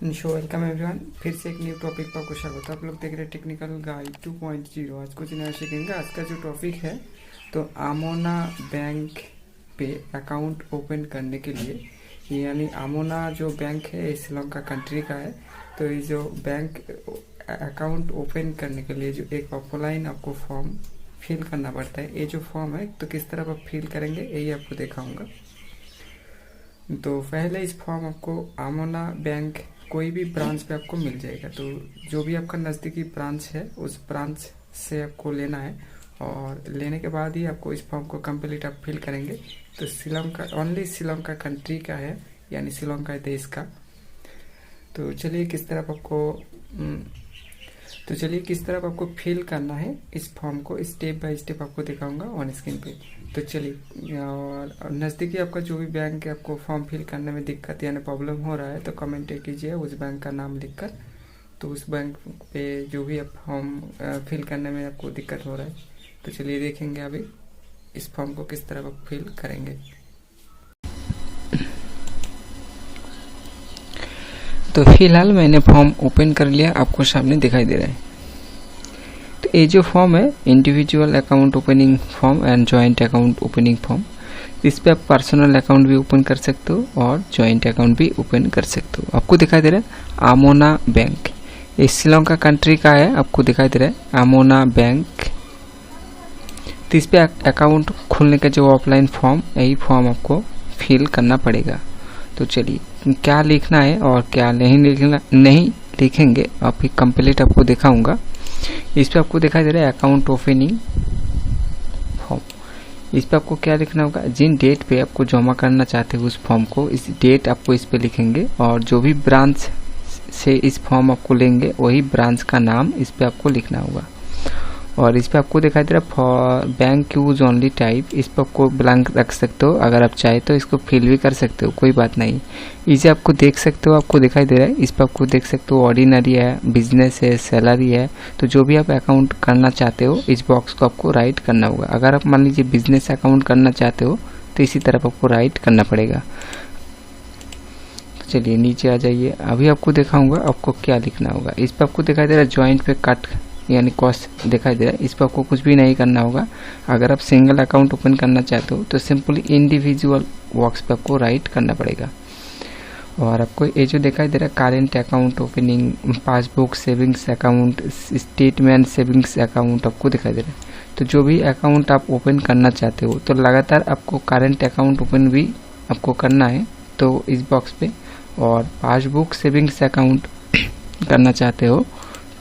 Welcome everyone, फिर से एक न्यू टॉपिक पर आपको स्वागत है। आप लोग देख रहे हैं टेक्निकल गाइड 2.0। आज कुछ नया सीखेंगे। आज का जो टॉपिक है तो आमोना बैंक पे अकाउंट ओपन करने के लिए, यानी आमोना जो बैंक है ये श्रीलंका कंट्री का है। तो ये जो बैंक अकाउंट ओपन करने के लिए जो एक ऑफलाइन आपको फॉर्म फिल करना पड़ता है, ये जो फॉर्म है तो किस तरह आप फिल करेंगे यही आपको दिखाऊंगा। तो पहले इस फॉर्म आपको आमोना बैंक कोई भी ब्रांच पे आपको मिल जाएगा। तो जो भी आपका नज़दीकी ब्रांच है उस ब्रांच से आपको लेना है, और लेने के बाद ही आपको इस फॉर्म को कंप्लीट आप फिल करेंगे। तो श्रीलंका ओनली श्रीलंका कंट्री का है, यानी श्रीलंका देश का। तो चलिए किस तरह आपको फिल करना है इस फॉर्म को स्टेप बाय स्टेप आपको दिखाऊंगा ऑन स्क्रीन पे। तो चलिए, और नज़दीकी आपका जो भी बैंक है आपको फॉर्म फिल करने में दिक्कत यानी प्रॉब्लम हो रहा है तो कमेंट कीजिए उस बैंक का नाम लिखकर। तो उस बैंक पे जो भी आप फॉर्म फिल करने में आपको दिक्कत हो रहा है, तो चलिए देखेंगे अभी इस फॉर्म को किस तरह आप फिल करेंगे। तो फिलहाल मैंने फॉर्म ओपन कर लिया, आपको सामने दिखाई दे रहा है। तो ये जो फॉर्म है individual account opening form and joint account opening form, इस पे आप पर्सनल अकाउंट भी ओपन कर सकते हो और जॉइंट अकाउंट भी ओपन कर सकते हो। आपको दिखाई दे रहा है आमोना बैंक, ये श्रीलंका कंट्री का है। आपको दिखाई दे रहा है आमोना बैंक। तो इस पे अकाउंट खोलने का जो ऑफलाइन फॉर्म, यही फॉर्म आपको फिल करना पड़ेगा। तो चलिए क्या लिखना है और क्या नहीं लिखेंगे अभी कंप्लीट आपको दिखाऊंगा। इस पे आपको दिखाई दे रहा है अकाउंट ओपनिंग फॉर्म। इस पे आपको क्या लिखना होगा, जिन डेट पे आपको जमा करना चाहते हो उस फॉर्म को, इस डेट आपको इस पे लिखेंगे, और जो भी ब्रांच से इस फॉर्म आपको लेंगे वही ब्रांच का नाम इस पे आपको लिखना होगा। और इस पे आपको दिखाई दे रहा है बैंक यूज ओनली टाइप, इस पर आपको ब्लैंक रख सकते हो। अगर आप चाहे तो इसको फिल भी कर सकते हो, कोई बात नहीं। इसे आपको देख सकते हो, आपको दिखाई दे रहा है। इस पर आपको देख सकते हो ऑर्डिनरी है, बिजनेस है, सैलरी है। तो जो भी आप अकाउंट करना चाहते हो इस बॉक्स को आपको राइट करना होगा। अगर आप मान लीजिए बिजनेस अकाउंट करना चाहते हो तो इसी तरफ आपको राइट करना पड़ेगा। चलिए नीचे आ जाइए, अभी आपको दिखाऊंगा आपको क्या लिखना होगा। इस पर आपको दिखाई दे रहा है ज्वाइंट पे कट यानी कॉस्ट दिखाई दे रहा है। इस पर आपको कुछ भी नहीं करना होगा। अगर आप सिंगल अकाउंट ओपन करना चाहते हो तो सिंपली इंडिविजुअल बॉक्स पे आपको राइट करना पड़ेगा। और आपको ये जो दिखाई दे रहा है current account opening, passbook, savings account, statement savings account आपको दिखाई दे रहा है। तो जो भी अकाउंट आप ओपन करना चाहते हो तो लगातार आपको करेंट अकाउंट ओपन भी आपको करना है तो इस बॉक्स पे, और पासबुक सेविंग्स अकाउंट करना चाहते हो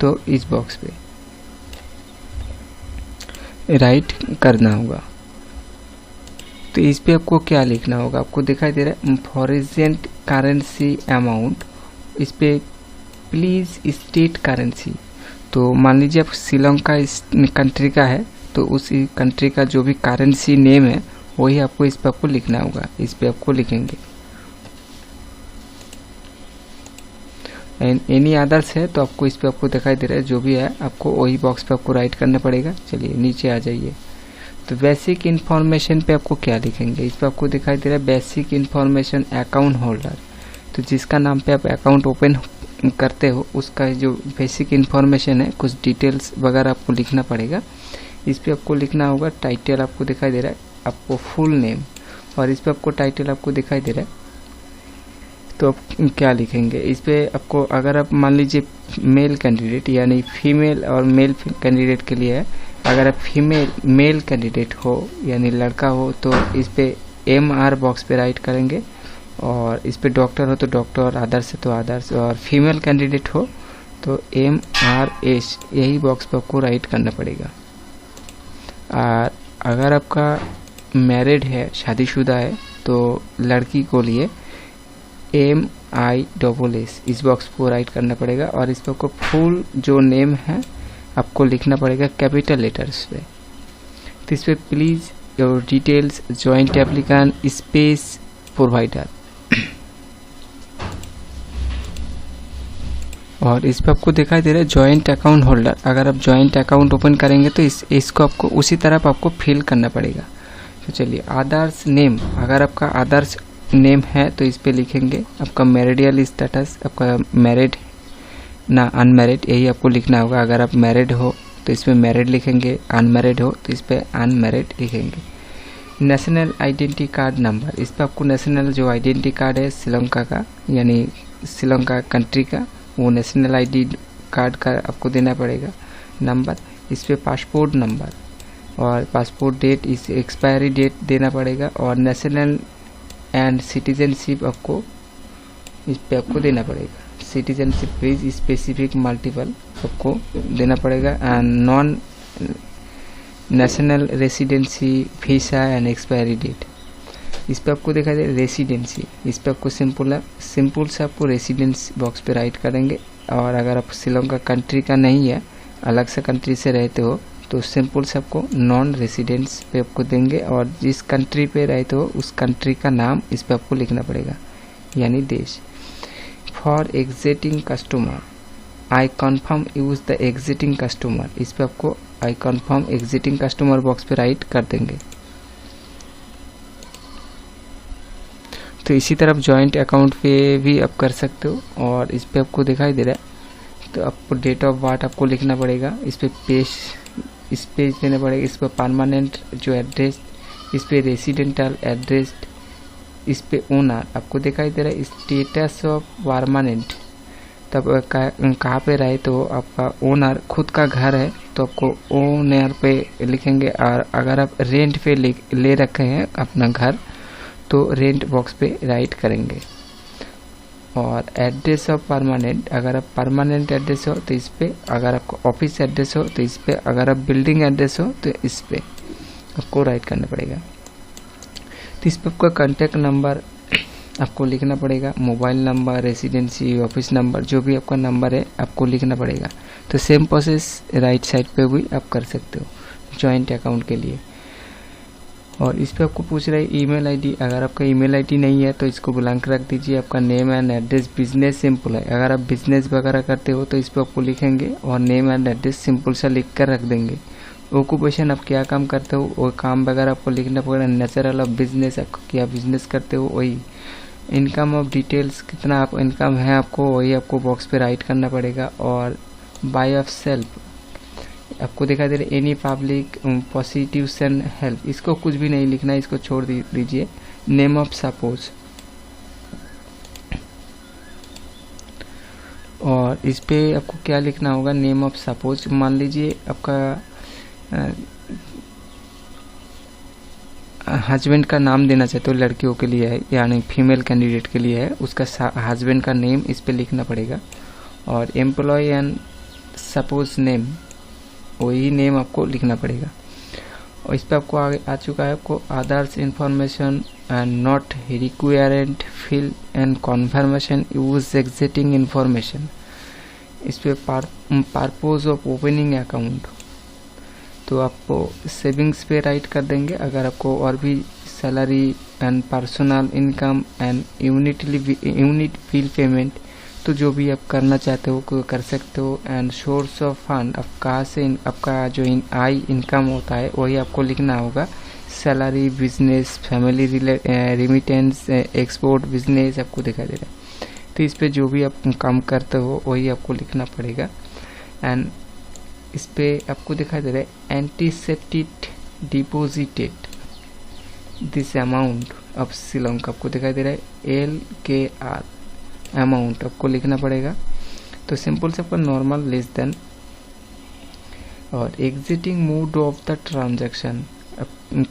तो इस बॉक्स पे राइट करना होगा। तो इस पे आपको क्या लिखना होगा, आपको दिखाई दे रहा है फॉरेन करेंसी अमाउंट, इस पे प्लीज स्टेट करेंसी। तो मान लीजिए आप श्रीलंका इस कंट्री का है तो उसी कंट्री का जो भी करेंसी नेम है वही आपको इस पे आपको लिखना होगा। इस पे आपको लिखेंगे। एंड एनी अदर्स है तो आपको इस पे आपको दिखाई दे रहा है जो भी है आपको वही बॉक्स पे आपको राइट करना पड़ेगा। चलिए नीचे आ जाइए। तो बेसिक इन्फॉर्मेशन पे आपको क्या लिखेंगे, इस पे आपको दिखाई दे रहा है बेसिक इन्फॉर्मेशन अकाउंट होल्डर। तो जिसका नाम पे आप अकाउंट ओपन करते हो उसका जो बेसिक इन्फॉर्मेशन है, कुछ डिटेल्स वगैरह आपको लिखना पड़ेगा। इस पे आपको लिखना होगा टाइटल, आपको दिखाई दे रहा है आपको फुल नेम, और इस पे आपको टाइटल आपको दिखाई दे रहा है तो आप क्या लिखेंगे। इस पे आपको अगर आप मान लीजिए मेल कैंडिडेट यानी फीमेल और मेल कैंडिडेट के लिए है, अगर आप मेल कैंडिडेट हो यानी लड़का हो तो इस पे MR बॉक्स पे राइट करेंगे, और इस पे डॉक्टर हो तो डॉक्टर, अदर्स है तो अदर्स, और फीमेल कैंडिडेट हो तो MRH यही बॉक्स पे आपको राइट करना पड़ेगा। और अगर आपका मैरिड है, शादीशुदा है, तो लड़की को लिए MISS इस बॉक्स को राइट करना पड़ेगा। और इस पर आपको फुल जो नेम है आपको लिखना पड़ेगा कैपिटल लेटर्स पे। तो इस पे please your details joint applicant space provider, और इस पे आपको दिखाई दे रहा है जॉइंट अकाउंट होल्डर। अगर आप जॉइंट अकाउंट ओपन करेंगे तो इसको आपको उसी तरफ आपको फिल करना पड़ेगा। तो चलिए अदर्स नेम, अगर आपका अदर्स नेम है तो इस पे लिखेंगे। आपका मैरिडियल स्टेटस, आपका मैरिड ना अनमैरिड, यही आपको लिखना होगा। अगर आप मैरिड हो तो इस पे मैरिड लिखेंगे, अनमैरिड हो तो इस पे अनमैरिड लिखेंगे। नेशनल आइडेंटिटी कार्ड नंबर, इस पे आपको नेशनल जो आइडेंटिटी कार्ड है श्रीलंका का, यानी श्रीलंका कंट्री का, वो नेशनल आईडी कार्ड का आपको देना पड़ेगा नंबर। इस पे पासपोर्ट नंबर और पासपोर्ट डेट, इस एक्सपायरी डेट देना पड़ेगा। और नेशनल एंड सिटीजनशिप आपको इस पे आपको देना पड़ेगा। सिटीजनशिप प्लीज स्पेसिफिक मल्टीपल आपको देना पड़ेगा। And non national residency, visa and expiry date, इस पे आपको दिखाई दे रेसिडेंसी, इस पे आपको सिंपल से आपको रेसिडेंस बॉक्स पे राइट करेंगे। और अगर आप श्रीलंका कंट्री का नहीं है, अलग से कंट्री से रहते हो, तो सिंपल से आपको नॉन रेसिडेंस पे आपको देंगे। और जिस कंट्री पे रहते हो उस कंट्री का नाम इस पे आपको लिखना पड़ेगा, यानी देश। For exiting customer, I confirm use the exiting customer, इस पे आपको I confirm exiting customer box पे राइट कर देंगे। तो इसी तरह जॉइंट अकाउंट पे भी आप कर सकते हो। और इस पे आपको दिखाई दे रहा है तो आपको डेट ऑफ बर्थ आपको लिखना पड़ेगा, इस पे पेज देना पड़ेगा। इस पे परमानेंट जो एड्रेस, इस पे रेसिडेंटल एड्रेस, इस पे ओनर आपको दिखाई दे रहा है। स्टेटस ऑफ परमानेंट, तब कहाँ पे रहे तो आपका ओनर खुद का घर है तो आपको ओनर पे लिखेंगे। और अगर आप रेंट पे ले रखे हैं अपना घर तो रेंट बॉक्स पे राइट करेंगे। और एड्रेस ऑफ परमानेंट, अगर आप परमानेंट एड्रेस हो तो इस पे, अगर आपको ऑफिस एड्रेस हो तो इस पे, अगर आप बिल्डिंग एड्रेस हो तो इस पे आपको राइट करना पड़ेगा। तो इस पे आपका कॉन्टैक्ट नंबर आपको लिखना पड़ेगा, mobile number, residency, office number, जो भी आपका नंबर है आपको लिखना पड़ेगा। तो सेम प्रोसेस राइट साइड पे भी आप कर सकते हो जॉइंट अकाउंट के लिए। और इस पे आपको पूछ रहा है ईमेल आईडी, अगर आपका ईमेल आईडी नहीं है तो इसको ब्लैंक रख दीजिए। आपका name and address, business simple है, अगर आप बिजनेस वगैरह करते हो तो इस पे आपको लिखेंगे और नेम एंड एड्रेस सिंपल सा लिख कर रख देंगे। ऑक्यूपेशन, आप क्या काम करते हो वो काम वगैरह आपको लिखना पड़ेगा। नेचुरल ऑफ बिजनेस, आप क्या बिजनेस करते हो वही। इनकम ऑफ डिटेल्स, कितना आप इनकम है आपको, वही आपको बॉक्स पे राइट करना पड़ेगा। और बाय ऑफ सेल्फ आपको दिखाई दे रहा है एनी पब्लिक प्रोसिक्यूशन हेल्प, इसको कुछ भी नहीं लिखना है, इसको छोड़ दीजिए। नेम ऑफ सपोज, और इस पे आपको क्या लिखना होगा, नेम ऑफ सपोज। मान लीजिए आपका हस्बैंड का नाम देना चाहते हो, लड़कियों के लिए है यानी फीमेल कैंडिडेट के लिए है, उसका हस्बैंड का नेम इस पे लिखना पड़ेगा। और एम्प्लॉय एंड सपोज नेम, वही नेम आपको लिखना पड़ेगा। और इस पे आपको आगे आ चुका है आपको others information and not required fill and confirmation use existing information. इस पे पर्पज ऑफ ओपनिंग अकाउंट, तो आपको सेविंग्स पे राइट कर देंगे। अगर आपको और भी salary and personal income and unit bill payment, तो जो भी आप करना चाहते हो कर सकते हो। एंड सोर्स ऑफ फंड, आप कहाँ से आपका जो आय इनकम होता है वही आपको लिखना होगा। Salary, business, family remittance, export business आपको दिखाई दे रहा है। तो इस पे जो भी आप काम करते हो वही आपको लिखना पड़ेगा। एंड इस पे आपको दिखाई दे रहा है anticipated deposited this amount of Sri Lanka, आपको दिखाई दे रहा है LKR अमाउंट आपको लिखना पड़ेगा। तो सिंपल से आपका नॉर्मल लेस देन। और exiting mode of the transaction,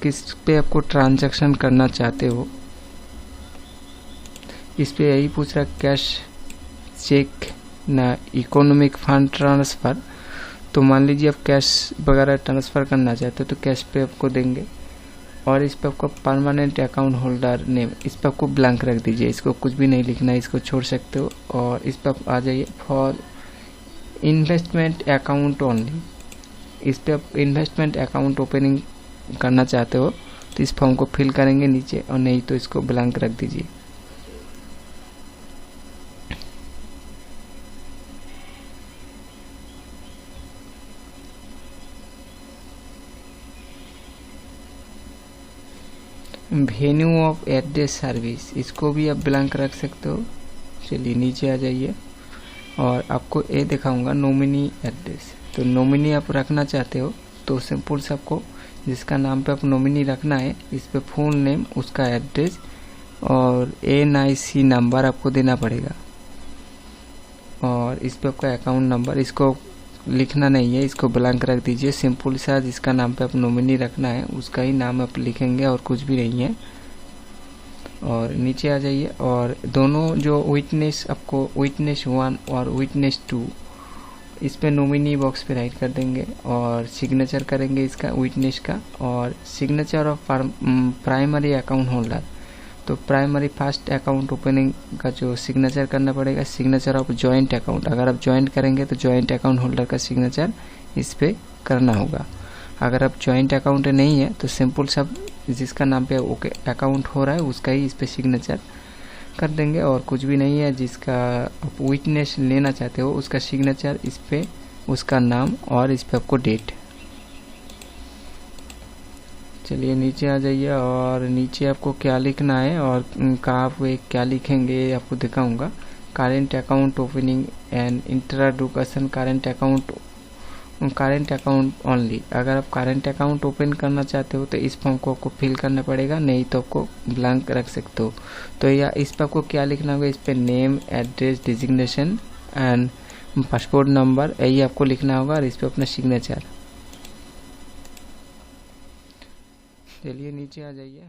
किस पे आपको ट्रांजैक्शन करना चाहते हो, इस पे यही पूछ रहा है कैश, चेक ना इकोनॉमिक फंड ट्रांसफर। तो मान लीजिए आप कैश वगैरह ट्रांसफर करना चाहते हो तो कैश पे आपको देंगे। और इस पे आपको परमानेंट अकाउंट होल्डर नेम, इस पे आपको ब्लैंक रख दीजिए, इसको कुछ भी नहीं लिखना है, इसको छोड़ सकते हो। और इस पे आप आ जाइए फॉर इन्वेस्टमेंट अकाउंट ओनली, इस पे आप इन्वेस्टमेंट अकाउंट ओपनिंग करना चाहते हो तो इस फॉर्म को फिल करेंगे नीचे, और नहीं तो इसको ब्लैंक रख दीजिए। वेन्यू ऑफ एड्रेस सर्विस, इसको भी आप ब्लैंक रख सकते हो। चलिए नीचे आ जाइए और आपको ये दिखाऊंगा नॉमिनी एड्रेस। तो नॉमिनी आप रखना चाहते हो तो सिंपल से आपको जिसका नाम पे आप नॉमिनी रखना है इस पे फुल नेम, उसका एड्रेस और NIC नंबर आपको देना पड़ेगा। और इस पे आपका अकाउंट नंबर, इसको लिखना नहीं है, इसको ब्लैंक रख दीजिए। सिंपल सा जिसका नाम पे आप नॉमिनी रखना है उसका ही नाम आप लिखेंगे और कुछ भी नहीं है। और नीचे आ जाइए और दोनों जो विटनेस, आपको विटनेस 1 और विटनेस 2 इस पे नॉमिनी बॉक्स पे राइट कर देंगे और सिग्नेचर करेंगे इसका विटनेस का। और signature of primary account holder, तो प्राइमरी फर्स्ट अकाउंट ओपनिंग का जो सिग्नेचर करना पड़ेगा। सिग्नेचर ऑफ जॉइंट अकाउंट, अगर आप जॉइंट करेंगे तो जॉइंट अकाउंट होल्डर का सिग्नेचर इस पे करना होगा। अगर आप जॉइंट अकाउंट नहीं है तो सिंपल सब जिसका नाम पे ओके अकाउंट हो रहा है उसका ही इस पे सिग्नेचर कर देंगे। और कुछ भी नहीं है, जिसका आप विटनेस लेना चाहते हो उसका सिग्नेचर इस पे, उसका नाम और इस पे आपको डेट। चलिए नीचे आ जाइए और नीचे आपको क्या लिखना है और कहाँ पे क्या लिखेंगे आपको दिखाऊंगा। Current account opening and introduction current account only. अगर आप करेंट अकाउंट ओपन करना चाहते हो तो इस फॉर्म को आपको फिल करना पड़ेगा, नहीं तो आपको ब्लैंक रख सकते हो। तो या इस पर आपको क्या लिखना होगा, इस पे name, address, designation and passport number यही आपको लिखना होगा और इस पे अपना सिग्नेचर। चलिए नीचे आ जाइए।